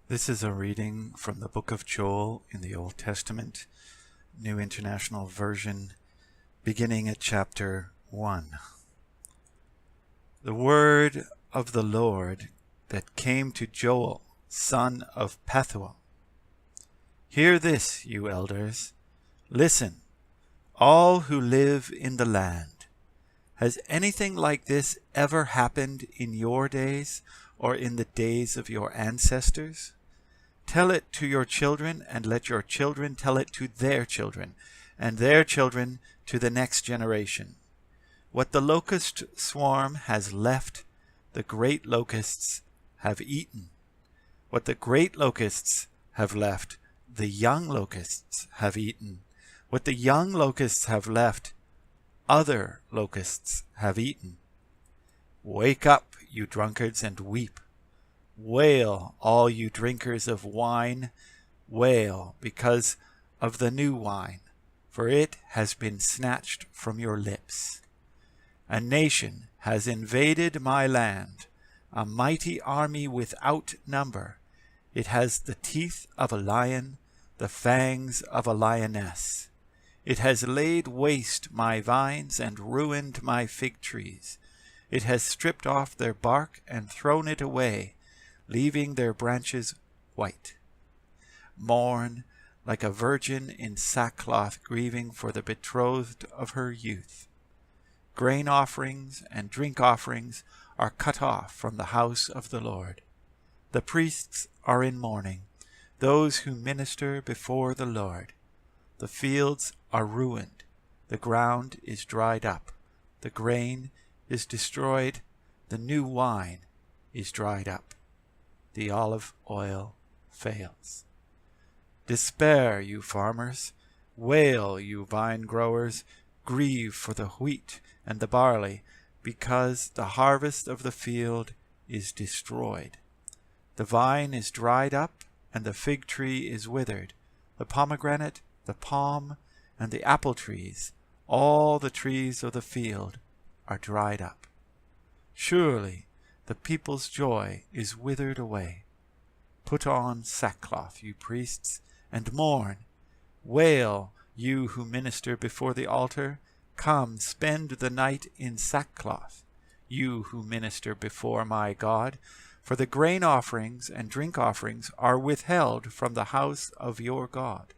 This is a reading from the book of Joel in the Old Testament, New International Version, beginning at chapter 1. The word of the Lord that came to Joel, son of Pethuel. Hear this, you elders. Listen, all who live in the land. Has anything like this ever happened in your days or in the days of your ancestors? Tell it to your children, and let your children tell it to their children, and their children to the next generation. What the locust swarm has left, the great locusts have eaten. What the great locusts have left, the young locusts have eaten. What the young locusts have left, other locusts have eaten. Wake up, you drunkards, and weep. Wail, all you drinkers of wine, wail because of the new wine, for it has been snatched from your lips. A nation has invaded my land, a mighty army without number. It has the teeth of a lion, the fangs of a lioness. It has laid waste my vines and ruined my fig trees. It has stripped off their bark and thrown it away, leaving their branches white. Mourn like a virgin in sackcloth, grieving for the betrothed of her youth. Grain offerings and drink offerings are cut off from the house of the Lord. The priests are in mourning, those who minister before the Lord. The fields are ruined, the ground is dried up, the grain is destroyed, the new wine is dried up. The olive oil fails. Despair, you farmers. Wail, you vine growers. Grieve for the wheat and the barley, because the harvest of the field is destroyed. The vine is dried up, and the fig tree is withered. The pomegranate, the palm, and the apple trees, all the trees of the field, are dried up. Surely the people's joy is withered away. Put on sackcloth, you priests, and mourn. Wail, you who minister before the altar. Come, spend the night in sackcloth, you who minister before my God. For the grain offerings and drink offerings are withheld from the house of your God.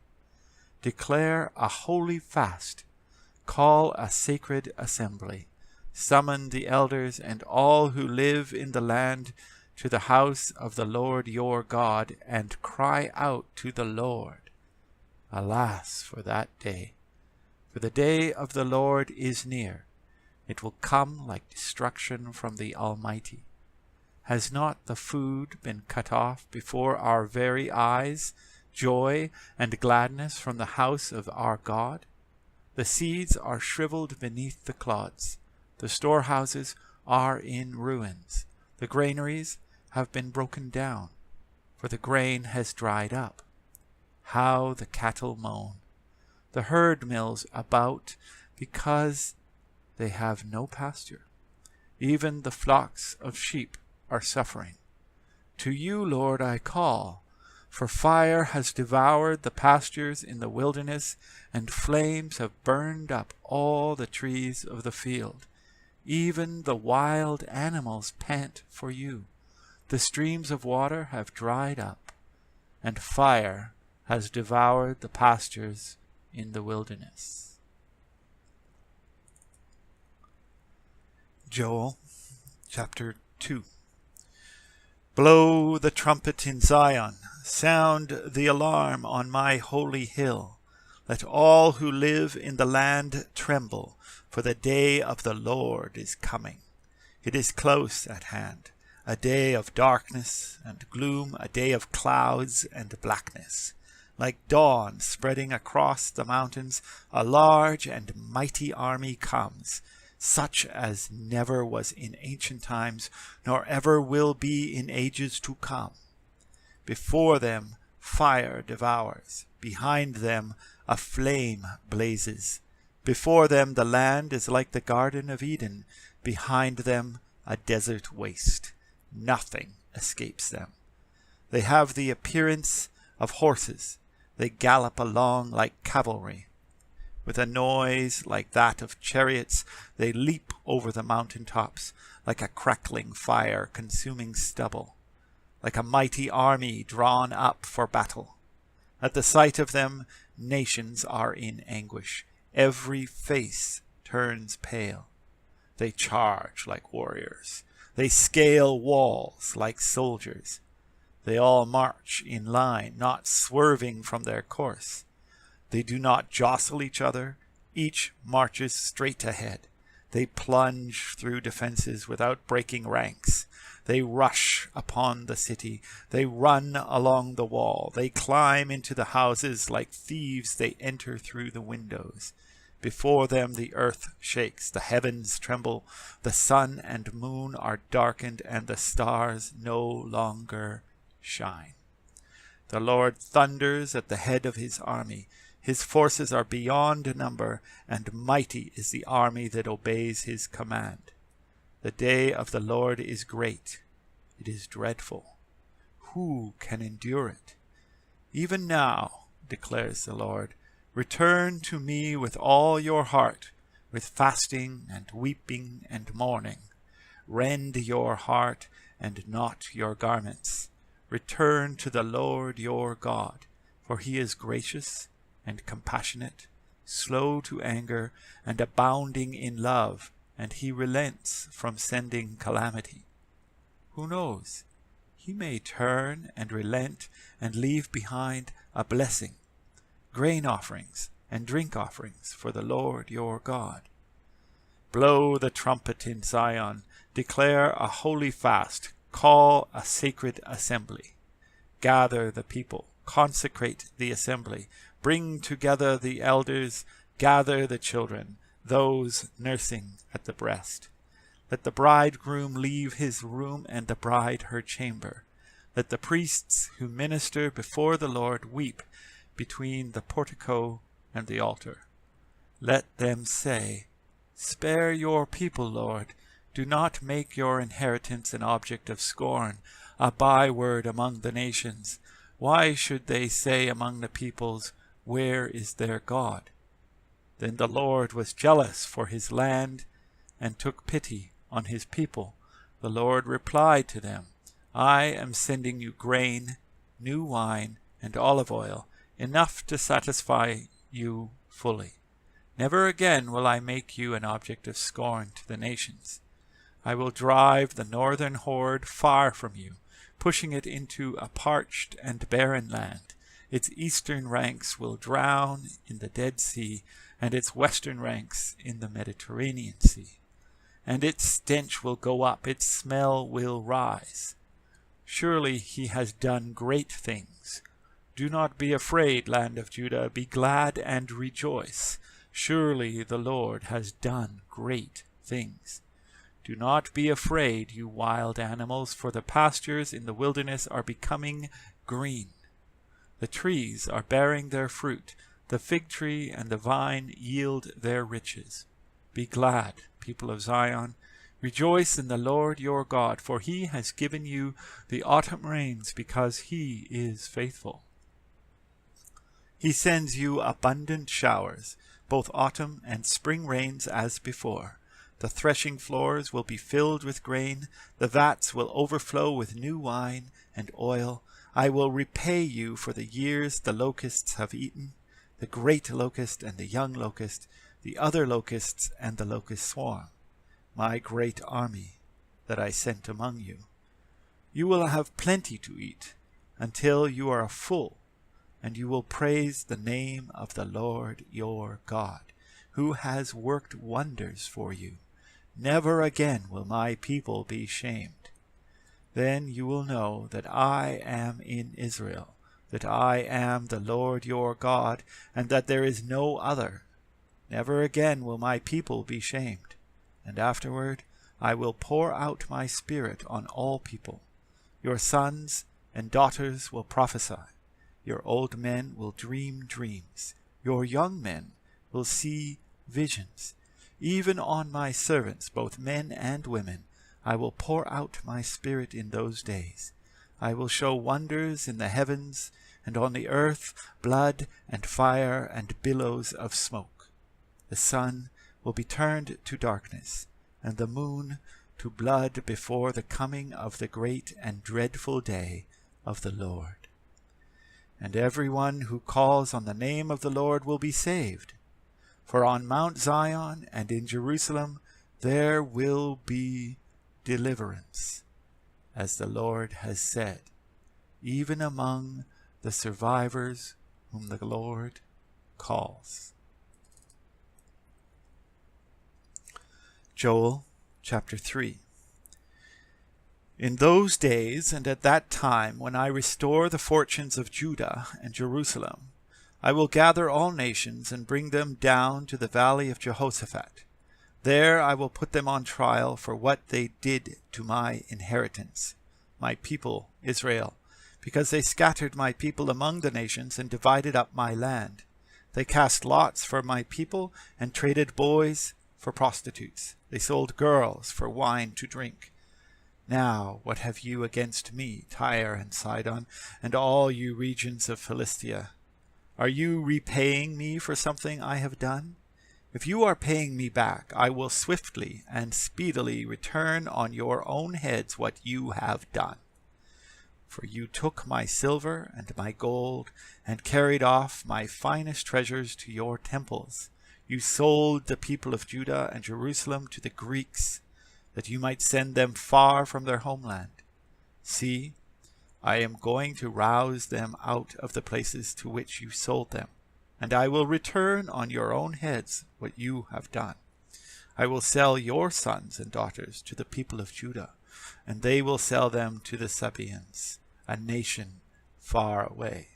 Declare a holy fast. Call a sacred assembly. Summon the elders and all who live in the land to the house of the Lord your God, and cry out to the Lord. Alas for that day! For the day of the Lord is near. It will come like destruction from the Almighty. Has not the food been cut off before our very eyes, joy and gladness from the house of our God? The seeds are shriveled beneath the clods. The storehouses are in ruins. The granaries have been broken down, for the grain has dried up. How the cattle moan, the herd mills about, because they have no pasture. Even the flocks of sheep are suffering. To you, Lord, I call, for fire has devoured the pastures in the wilderness, and flames have burned up all the trees of the field. Even the wild animals pant for you. The streams of water have dried up, and fire has devoured the pastures in the wilderness. Joel chapter 2. Blow the trumpet in Zion, sound the alarm on my holy hill. Let all who live in the land tremble, for the day of the Lord is coming. It is close at hand, a day of darkness and gloom, a day of clouds and blackness. Like dawn spreading across the mountains, a large and mighty army comes, such as never was in ancient times, nor ever will be in ages to come. Before them fire devours, behind them a flame blazes. Before them the land is like the Garden of Eden, behind them a desert waste. Nothing escapes them. They have the appearance of horses. They gallop along like cavalry. With a noise like that of chariots, they leap over the mountain tops, like a crackling fire consuming stubble, like a mighty army drawn up for battle. At the sight of them, nations are in anguish. Every face turns pale. They charge like warriors. They scale walls like soldiers. They all march in line, not swerving from their course. They do not jostle each other. Each marches straight ahead. They plunge through defenses without breaking ranks. They rush upon the city. They run along the wall. They climb into the houses like thieves. They enter through the windows. Before them the earth shakes. The heavens tremble. The sun and moon are darkened, and the stars no longer shine. The Lord thunders at the head of his army. His forces are beyond number, and mighty is the army that obeys his command. The day of the Lord is great. It is dreadful. Who can endure it? Even now, declares the Lord, return to me with all your heart, with fasting and weeping and mourning. Rend your heart and not your garments. Return to the Lord your God, for he is gracious and compassionate, slow to anger, and abounding in love, and he relents from sending calamity. Who knows? He may turn and relent and leave behind a blessing, grain offerings and drink offerings for the Lord your God. Blow the trumpet in Zion, declare a holy fast, call a sacred assembly. Gather the people, consecrate the assembly, bring together the elders, gather the children, those nursing at the breast. Let the bridegroom leave his room and the bride her chamber. Let the priests who minister before the Lord weep between the portico and the altar. Let them say, spare your people, Lord. Do not make your inheritance an object of scorn, a byword among the nations. Why should they say among the peoples, where is their God? Then the Lord was jealous for his land and took pity on his people. The Lord replied to them, I am sending you grain, new wine, and olive oil, enough to satisfy you fully. Never again will I make you an object of scorn to the nations. I will drive the northern horde far from you, pushing it into a parched and barren land. Its eastern ranks will drown in the Dead Sea, and its western ranks in the Mediterranean Sea. And its stench will go up, its smell will rise. Surely he has done great things. Do not be afraid, land of Judah, be glad and rejoice. Surely the Lord has done great things. Do not be afraid, you wild animals, for the pastures in the wilderness are becoming green. The trees are bearing their fruit. The fig tree and the vine yield their riches. Be glad, people of Zion. Rejoice in the Lord your God, for he has given you the autumn rains because he is faithful. He sends you abundant showers, both autumn and spring rains as before. The threshing floors will be filled with grain. The vats will overflow with new wine and oil. I will repay you for the years the locusts have eaten, the great locust and the young locust, the other locusts and the locust swarm, my great army that I sent among you. You will have plenty to eat until you are full, and you will praise the name of the Lord your God, who has worked wonders for you. Never again will my people be shamed. Then you will know that I am in Israel, that I am the Lord your God, and that there is no other. Never again will my people be shamed. And afterward I will pour out my spirit on all people. Your sons and daughters will prophesy. Your old men will dream dreams. Your young men will see visions. Even on my servants, both men and women, I will pour out my spirit in those days. I will show wonders in the heavens, and on the earth blood and fire and billows of smoke. The sun will be turned to darkness, and the moon to blood before the coming of the great and dreadful day of the Lord. And everyone who calls on the name of the Lord will be saved. For on Mount Zion and in Jerusalem there will be deliverance, as the Lord has said, even among the survivors whom the Lord calls. Joel chapter 3. In those days and at that time, when I restore the fortunes of Judah and Jerusalem, I will gather all nations and bring them down to the valley of Jehoshaphat. There I will put them on trial for what they did to my inheritance, my people Israel, because they scattered my people among the nations and divided up my land. They cast lots for my people and traded boys for prostitutes. They sold girls for wine to drink. Now what have you against me, Tyre and Sidon, and all you regions of Philistia? Are you repaying me for something I have done? If you are paying me back, I will swiftly and speedily return on your own heads what you have done. For you took my silver and my gold, and carried off my finest treasures to your temples. You sold the people of Judah and Jerusalem to the Greeks, that you might send them far from their homeland. See, I am going to rouse them out of the places to which you sold them, and I will return on your own heads what you have done. I will sell your sons and daughters to the people of Judah, and they will sell them to the Sabaeans, a nation far away.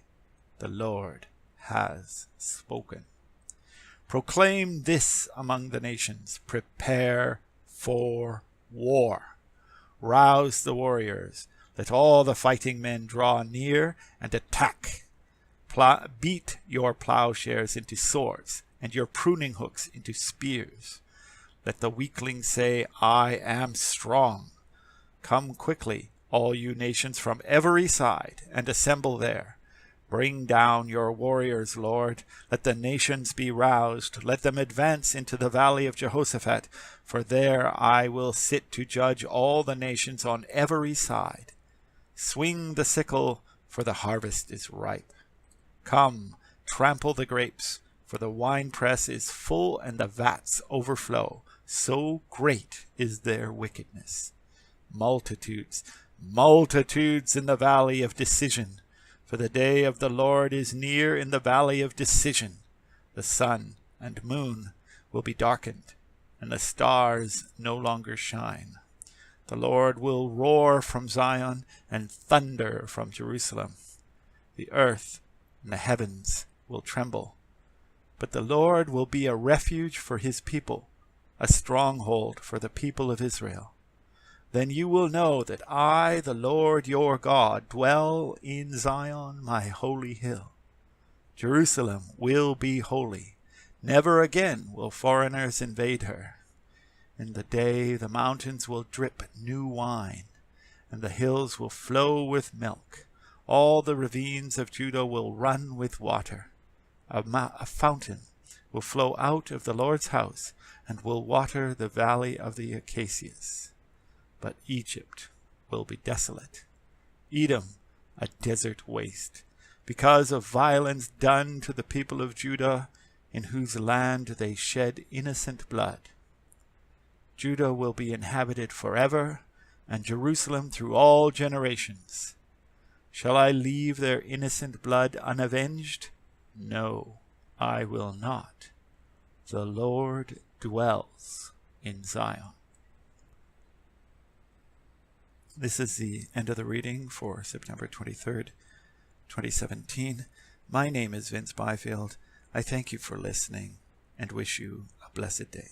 The Lord has spoken. Proclaim this among the nations: prepare for war. Rouse the warriors. Let all the fighting men draw near and attack. Beat your plowshares into swords, and your pruning hooks into spears. Let the weakling say, I am strong. Come quickly, all you nations from every side, and assemble there. Bring down your warriors, Lord. Let the nations be roused. Let them advance into the valley of Jehoshaphat, for there I will sit to judge all the nations on every side. Swing the sickle, for the harvest is ripe. Come, trample the grapes, for the winepress is full and the vats overflow. So great is their wickedness. Multitudes, multitudes in the valley of decision. For the day of the Lord is near in the valley of decision. The sun and moon will be darkened, and the stars no longer shine. The Lord will roar from Zion and thunder from Jerusalem. The earth and the heavens will tremble. But the Lord will be a refuge for his people, a stronghold for the people of Israel. Then you will know that I, the Lord your God, dwell in Zion, my holy hill. Jerusalem will be holy. Never again will foreigners invade her. In the day the mountains will drip new wine, and the hills will flow with milk. All the ravines of Judah will run with water. A fountain will flow out of the Lord's house, and will water the valley of the acacias. But Egypt will be desolate, Edom a desert waste, because of violence done to the people of Judah, in whose land they shed innocent blood. Judah will be inhabited forever, and Jerusalem through all generations. Shall I leave their innocent blood unavenged? No, I will not. The Lord dwells in Zion. This is the end of the reading for September 23rd, 2017. My name is Vince Byfield. I thank you for listening and wish you a blessed day.